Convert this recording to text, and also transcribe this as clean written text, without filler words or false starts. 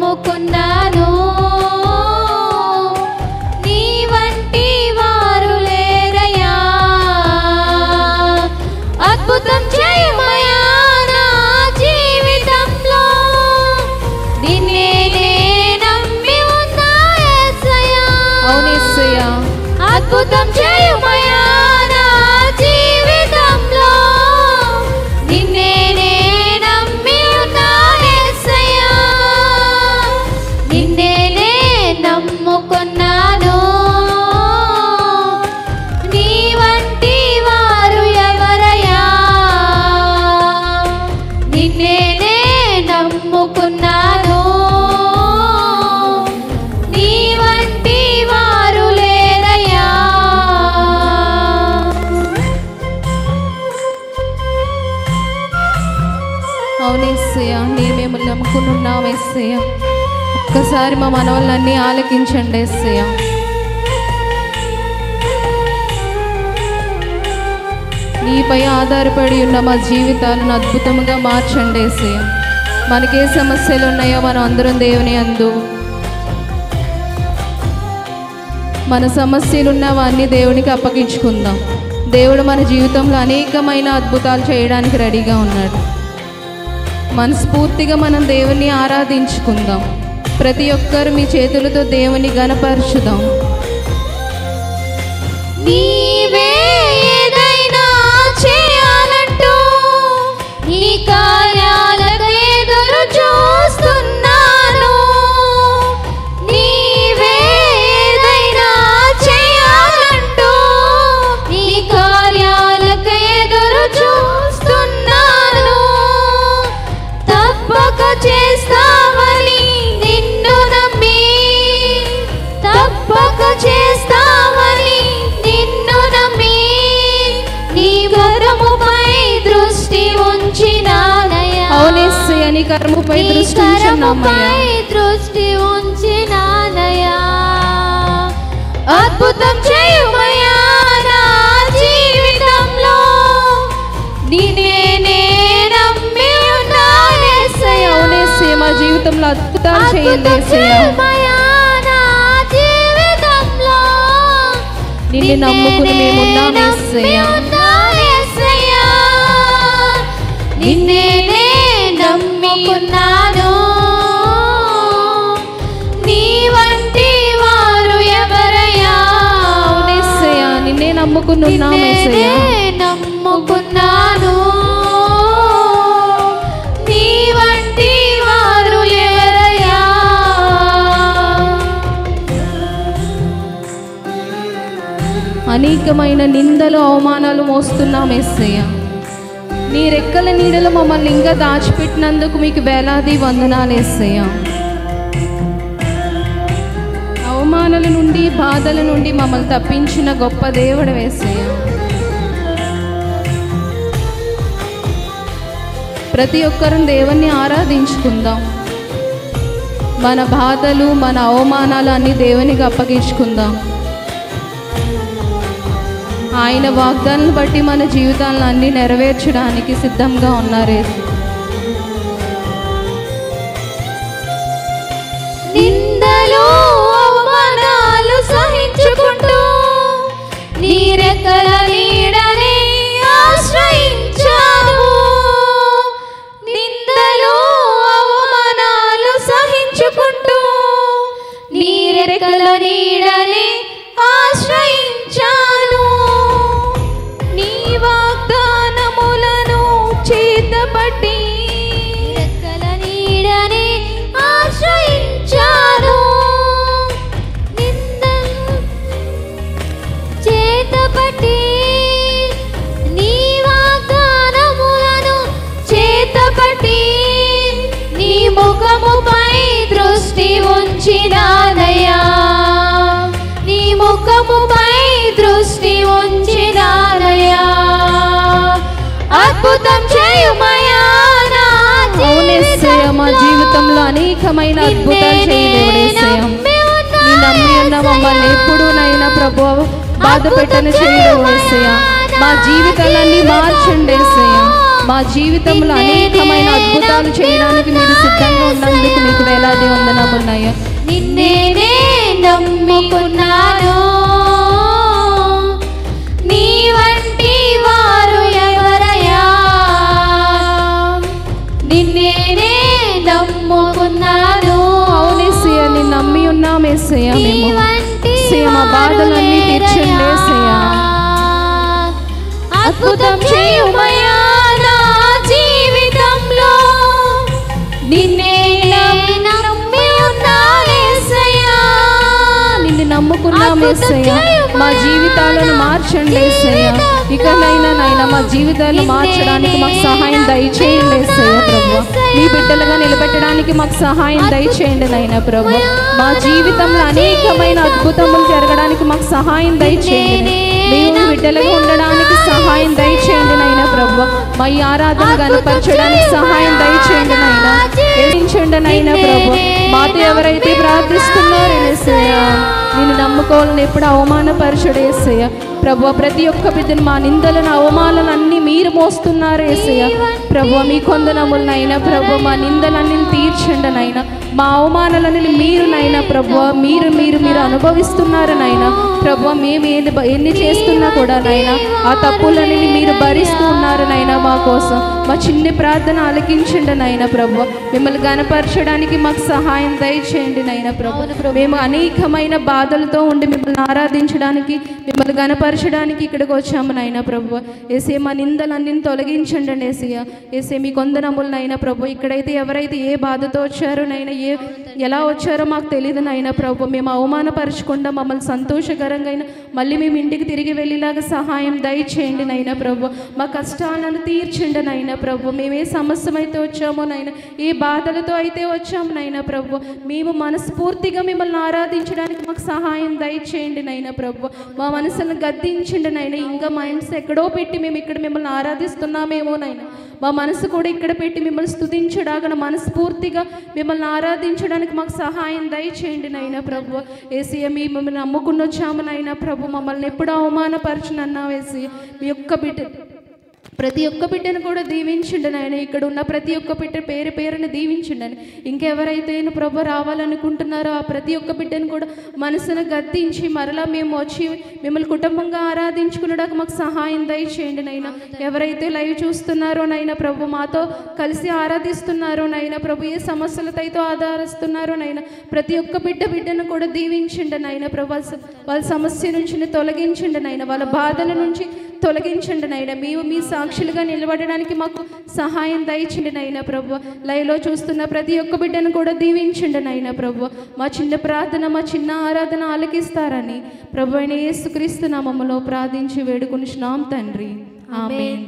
నమ్ముకున్నాను, నీ వంటి వారు లేరయ్యా. అద్భుతం చేయమయ్యా నా జీవితంలో, నిన్నే నమ్మి ఉన్నా యేసయ్యా. అవును యేసయ్యా. అద్భుతం చేయమయ్యా నా జీవితంలో, నిన్నే నమ్మి ఉన్నా యేసయ్యా. నిన్నే నమ్ముకున్నాను, నీ వంటి వారు ఎవరయ్యా. నిన్నే నమ్ముకున్నాను, నీ వంటి వారు లేరయ్యా. అవును యేసయ్యా, నీ మేము నమ్ముకున్నాం యేసయ్యా. ఒక్కసారి మా మనవలన్నీ ఆలకించండి యేసయ్యా. నీపై ఆధారపడి ఉన్న మా జీవితాలను అద్భుతంగా మార్చండి యేసయ్యా. మనకే సమస్యలు ఉన్నాయో మనం అందరం దేవుని యందు మన సమస్యలున్నవన్నీ దేవునికి అప్పగించుకుందాం. దేవుడు మన జీవితంలో అనేకమైన అద్భుతాలు చేయడానికి రెడీగా ఉన్నాడు. మనస్ఫూర్తిగా మనం దేవుని ఆరాధించుకుందాం. ప్రతి ఒక్కరు మీ చేతులతో దేవుని ఘనపరచుదాం. నీవే ఏదైనా చేయాలంటూ నీ కార్యాలకు ఎదురు చూస్తున్నాను. నీవే ఏదైనా చేయాలంటూ నీ కార్యాలకు ఎదురు చూస్తున్నాను. తప్పక చేస్తావని నిన్ను నమ్మి, తప్పక చేస్తావని నిన్ను నమ్మి, నీ కరముపై దృష్టి ఉంచినానయ్యా. అవును యేసయ్యా, నీ కర్మపై దృష్టి ఉంచినానయ్యా. అద్భుతం చేయమయ్యా నా జీవితంలో, నిన్నే నమ్మి ఉన్నాను యేసయ్యా. అవును యేసయ్యా, మా జీవితంలో అద్భుతాలు చేయండి యేసయ్యా. నిన్ను నమ్ముకుని మేము ఉన్నాం యేసయ్యా. నిన్నే నమ్ముకున్నాను, నీ వంటి వారు ఎవరయ్యా. అవును యేసయ్యా, నిన్నే నమ్ముకుని ఉన్నాం యేసయ్యా. నమ్ముకున్నాను, నీ వంటి వారు ఎవరయ్యా. అనేకమైన నిందలు అవమానాలు మోస్తున్నాం యేసయ్యా. నీ రెక్కల నీడలో మమ్మల్ని ఇంకా దాచిపెట్టినందుకు మీకు వేలాది వందనాలు యేసయ్యా. అవమానాల నుండి బాధల నుండి మమ్మల్ని తప్పించిన గొప్ప దేవుడు యేసయ్యా. ప్రతి ఒక్కరం దేవుణ్ణి ఆరాధించుకుందాం. మన బాధలు మన అవమానాలు అన్నీ దేవునికి అప్పగించుకుందాం. ఆయన వాగ్దానాలను బట్టి మన జీవితాలను అన్నీ నెరవేర్చడానికి సిద్ధంగా ఉన్నారు. నిందలు అవమానాలు సహించుకుంటూ నీ రెక్కల నీడనే ఆశ్రయించాను. నిందలు అవమానాలు సహించుకుంటూ నీ రెక్కల నీడనే ఆశ్రయించాను. నీ వాగ్దానములను చేతపట్టి రెక్కల నీడనే ఆశ్రయించాను. నిందలు చేతపట్టి నీ వాగ్దానములను చేతపట్టి నీ ముఖముపై దృష్టి ఉంచినానయ్యా. నీ ముఖముపై దృష్టి ఉంచినానయ్యా. అద్భుతం చేయుమయ్యా నా యేసయ్యా, మా జీవితంలో అనేకమైన అద్భుతాలు చేయలేవుడు యేసయ్యా. నీ నమ్మి ఉన్న మమ్మల్ని ఎప్పుడూనైనా ప్రభువు బాధ పెట్టని చేయలేవు యేసయ్యా. మా జీవితాలన్నీ మార్చండి యేసయ్యా. మా జీవితంలో అనేకమైన అద్భుతాలు చేయడానికి మీరు సిద్ధంగా ఉన్నందుకు మీకు వేలాది వందనాలు. ఉన్నాయా? నిన్నే నమ్ముకున్నాను, నీ వంటి వారు ఎవరయ్యా? నిన్నే నమ్ముకున్నాను. అవునేసయ్య, నిన్ను నమ్మి ఉన్నాం యేసయ్య. మేము మా బాధలన్నీ తీర్చండి యేసయ్య. అద్భుతం చేయుమయ్యా నా జీవితంలో, నిన్నే నమ్మి ఉన్నాను యేసయ్యా. నిన్ను నమ్ముకున్నాం యేసయ్య. మా జీవితాలను మార్చండి యేసయ్య. ఇకనైనా నాయన మా జీవితాలను మార్చడానికి మాకు సహాయం దయచేయండి యేసయ్య. ప్రభువా, మీ బిడ్డలుగా నిలబెట్టడానికి మాకు సహాయం దయచేయండి నాయన ప్రభువా. మా జీవితంలో అనేకమైన అద్భుతములు జరగడానికి మాకు సహాయం దయచేయండి. మేము బిడ్డలుగా ఉండడానికి సహాయం దయచేయండి నాయన ప్రభువా. మా ఈ ఆరాధన గణపరచడానికి సహాయం దయచేయండి నాయన. ఏమించండి నాయన ప్రభువా. మాతో ఎవరైతే ప్రార్థిస్తున్నారో యేసయ్య, నిన్ను నమ్ముకోవాలని ఎప్పుడు అవమానపరచుడు యేసయ్య. ప్రభువా, ప్రతి ఒక్క బిడ్డను మా నిందలను అవమానాలను అన్నీ మీరు మోస్తున్నారు యేసయ్య. ప్రభువా, మీ కొందనములనైనా ప్రభువా, మా నిందలన్నీ తీర్చండి నాయన. మా అవమానాలన్నీ మీరు నైనా ప్రభువా, మీరు మీరు మీరు అనుభవిస్తున్నారు నాయన. ప్రభువా, మేము ఎన్ని చేస్తున్నా కూడా నాయన ఆ తప్పులన్నీ మీరు భరిస్తూ ఉన్నారు నాయన. మా కోసం మా చిన్ని ప్రార్థన ఆలకించండి నాయన ప్రభువా. మిమ్మల్ని గణపరచడానికి మాకు సహాయం దయచేయండి నాయన ప్రభువా. మేము అనేకమైన బాధలతో ఉండి మిమ్మల్ని ఆరాధించడానికి, మిమ్మల్ని గణపరచడానికి ఇక్కడికి వచ్చాము నాయన ప్రభువా. ఏసే మా నిందలన్నీ తొలగించండి ఏసయ్య. ఏసే మీ కొందనములు నాయన ప్రభువా. ఇక్కడైతే ఎవరైతే ఏ బాధతో వచ్చారో నాయన, ఎలా వచ్చారో మాకు తెలియదు నాయన ప్రభువా. మేము అవమానపరచకుండా మమ్మల్ని సంతోషకరంగా మళ్ళీ మేము ఇంటికి తిరిగి వెళ్ళేలాగా సహాయం దయచేయండి నాయన ప్రభువా. మా కష్టాలను తీర్చండి నాయన ప్రభువా. మేము ఏ సమస్యమైతే వచ్చామో నాయన, ఏ బాధలతో అయితే వచ్చాము నాయన ప్రభువా, మేము మనస్ఫూర్తిగా మిమ్మల్ని ఆరాధించడానికి మాకు సహాయం దయచేయండి నాయన ప్రభువా. మా మనసులను గద్దించండి నాయన. ఇంకా మనసు ఎక్కడో పెట్టి మేము ఇక్కడ మిమ్మల్ని ఆరాధిస్తున్నామేమో నాయన, మా మనసు కూడా ఇక్కడ పెట్టి మిమ్మల్ని స్తుతించడాగన మనస్ఫూర్తిగా మిమ్మల్ని ఆరాధించడానికి మాకు సహాయం దయచేయండి నాయన ప్రభువా. యేసయ్య, మీ మిమ్మల్ని నమ్ముకుని వచ్చాము నాయన ప్రభు. మమ్మల్ని ఎప్పుడు అవమానపరచునన్నావు యేసయ్య. మీ యొక్క బిడ్డ ప్రతి ఒక్క బిడ్డను కూడా దీవించండి నాయన. ఇక్కడ ఉన్న ప్రతి ఒక్క బిడ్డ పేరు పేరుని దీవించండి అని. ఇంకెవరైతే ప్రభు రావాలనుకుంటున్నారో ఆ ప్రతి ఒక్క బిడ్డను కూడా మనసును గద్దించి మరలా మేము వచ్చి మిమ్మల్ని కుటుంబంగా ఆరాధించుకునేటకు మాకు సహాయం దయచేయండి నైనా. ఎవరైతే లైవ్ చూస్తున్నారో నైనా ప్రభు, మాతో కలిసి ఆరాధిస్తున్నారో నైనా ప్రభు, ఏ సమస్యలతో అయితే ఆధారిస్తున్నారో నైనా ప్రతి ఒక్క బిడ్డను కూడా దీవించండి నైనా ప్రభు. వాళ్ళ సమస్య నుంచి తొలగించండి నైనా, వాళ్ళ బాధల నుంచి తొలగించండి నైనా. మేము మీ సాక్షులుగా నిలబడడానికి మాకు సహాయం దయచండి నైనా ప్రభు. లైవ్లో చూస్తున్న ప్రతి ఒక్క బిడ్డను కూడా దీవించండి నైనా ప్రభు. మా చిన్న ప్రార్థన, మా చిన్న ఆరాధన ఆలకిస్తారని ప్రభు అయిన యేసుక్రీస్తు నామములో ప్రార్థించి వేడుకొనిచున్నాం తండ్రి. ఆమేన్.